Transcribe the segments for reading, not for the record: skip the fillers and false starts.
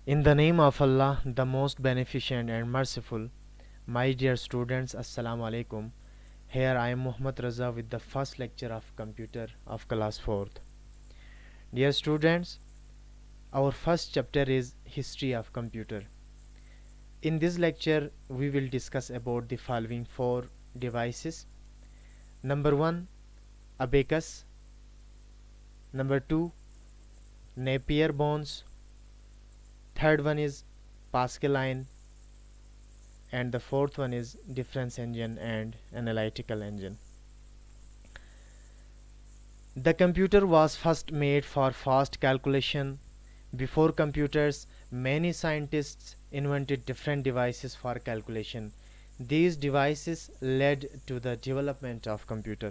In the name of Allah, the most beneficent and merciful, my dear students, Assalamu alaikum. Here I am Muhammad Raza with the first lecture of computer of class 4th. Dear students, our first chapter is History of Computer. In this lecture, we will discuss about the following 4 devices. Number 1, abacus. Number 2, Napier bones. Third one is Pascaline, and the fourth one is difference engine and analytical engine. The computer was first made for fast calculation. Before computers, many scientists invented different devices for calculation. These devices led to the development of computer.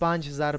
5000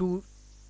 2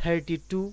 32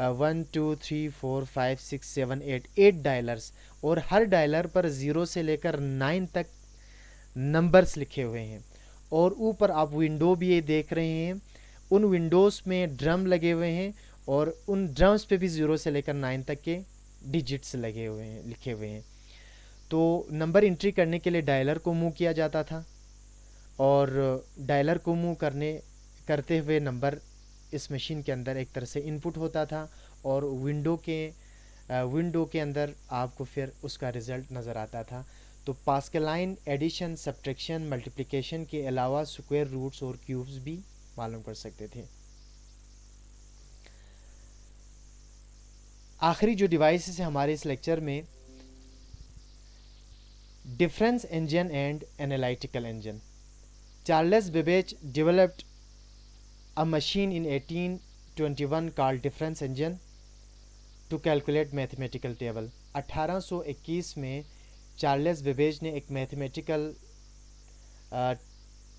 1 2 3 4 5 6 7 8 8 ڈائلرس، اور ہر dialler پر 0 سے لے کر 9 تک numbers لکھے ہوئے ہیں. اور اوپر آپ ونڈو بھی یہ دیکھ رہے ہیں، ان ونڈوز میں ڈرم لگے ہوئے ہیں، اور ان ڈرمز پہ بھی 0 سے لے کر 9 تک کے ڈیجٹس لگے ہوئے ہیں، لکھے ہوئے ہیں. تو نمبر انٹری کرنے کے لیے ڈائلر کو موو کیا جاتا تھا، اور ڈائلر کو موو کرتے ہوئے نمبر اس مشین کے اندر ایک طرح سے ان پٹ ہوتا تھا، اور ونڈو کے اندر آپ کو پھر اس کا رزلٹ نظر آتا تھا. تو پاسکلائن ایڈیشن، سبٹریکشن، ملٹیپلیکیشن کے علاوہ اسکوائر روٹس اور کیوبز بھی معلوم کر سکتے تھے. آخری جو ڈیوائسز ہے ہمارے اس لیکچر میں، difference engine and analytical engine. Charles Babbage developed a machine in 1821 called difference engine to calculate mathematical table. 1821 میں چارلس بیبیج نے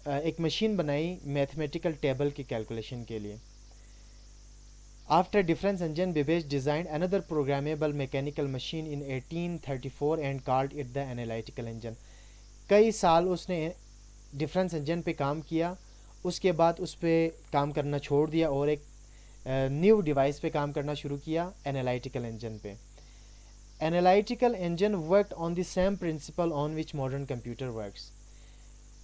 ایک مشین بنائی میتھمیٹیکل ٹیبل کی کیلکولیشن کے لیے. After difference engine, Babbage designed another programmable mechanical machine in 1834 and called it the analytical engine. کئی سال اس نے ڈفرینس انجن پہ کام کیا، اس کے بعد اس پہ کام کرنا چھوڑ دیا اور ایک نیو ڈیوائس پہ کام کرنا شروع کیا، انالائٹیکل انجن پہ. Analytical engine worked on the same principle on which modern computer works.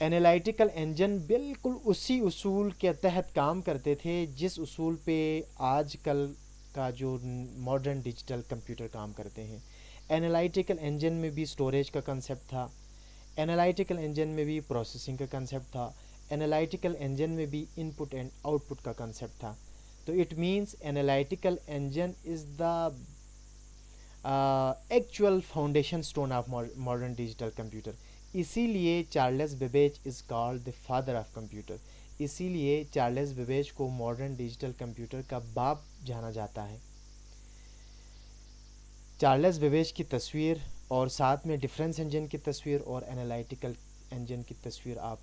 Analytical engine بالکل اسی اصول کے تحت کام کرتے تھے جس اصول پہ آج کل کا جو ماڈرن ڈیجیٹل کمپیوٹر کام کرتے ہیں. انالائٹیکل انجن میں بھی اسٹوریج کا کنسیپٹ تھا، انالائٹیکل انجن میں بھی پروسیسنگ کا کنسیپٹ تھا، انالائٹیکل انجن میں بھی ان پٹ اینڈ آؤٹ پٹ کا کنسیپٹ تھا. تو it means analytical engine is the actual foundation stone of modern digital computer. اسی لیے Charles Babbage is called the father of computer. اسی لیے چارلس بیبیج کو ماڈرن ڈیجیٹل کمپیوٹر کا باپ جانا جاتا ہے. چارلس بیبیج کی تصویر اور ساتھ میں ڈفرینس انجن کی تصویر اور انالائٹیکل انجن کی تصویر آپ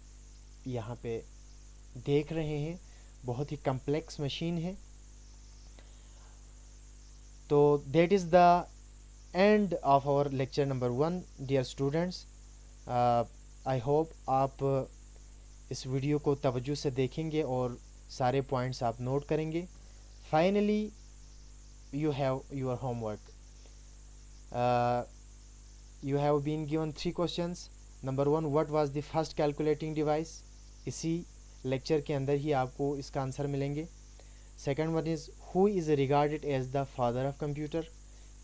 یہاں پہ دیکھ رہے ہیں. بہت ہی کمپلیکس مشین ہے. تو that is the end of our lecture number 1 dear students. I hope آپ اس ویڈیو کو توجہ سے دیکھیں گے اور سارے پوائنٹس آپ نوٹ کریں گے. Finally you have your home work. You have been given 3 questions. Number 1, what was the first calculating device? اسی لیکچر کے اندر ہی آپ کو اس کا آنسر ملیں گے. Second one is, who is regarded as the father of computer?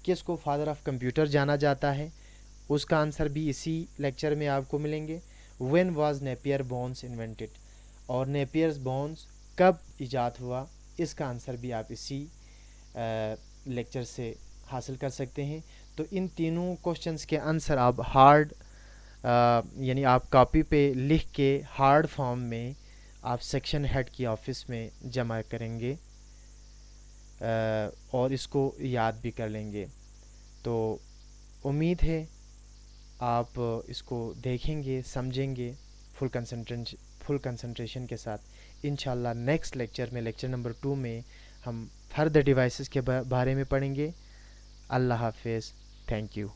کس کو father of computer جانا جاتا ہے؟ اس کا آنسر بھی اسی لیکچر میں آپ کو ملیں گے. When was Napier bones invented? اور نیپیئرز بونز کب ایجاد ہوا؟ اس کا آنسر بھی آپ اسی لیکچر سے حاصل کر سکتے ہیں. تو ان تینوں کوشچنس کے آنسر آپ یعنی آپ کاپی پہ لکھ کے ہارڈ فارم میں آپ سیکشن ہیڈ کی آفس میں جمع کریں گے اور اس کو یاد بھی کر لیں گے. تو امید ہے آپ اس کو دیکھیں گے، سمجھیں گے فل کنسنٹریشن کے ساتھ. انشاءاللہ نیکسٹ لیکچر میں، لیکچر نمبر 2 میں ہم فردر ڈیوائسز کے بارے میں پڑھیں گے. اللہ حافظ. Thank you.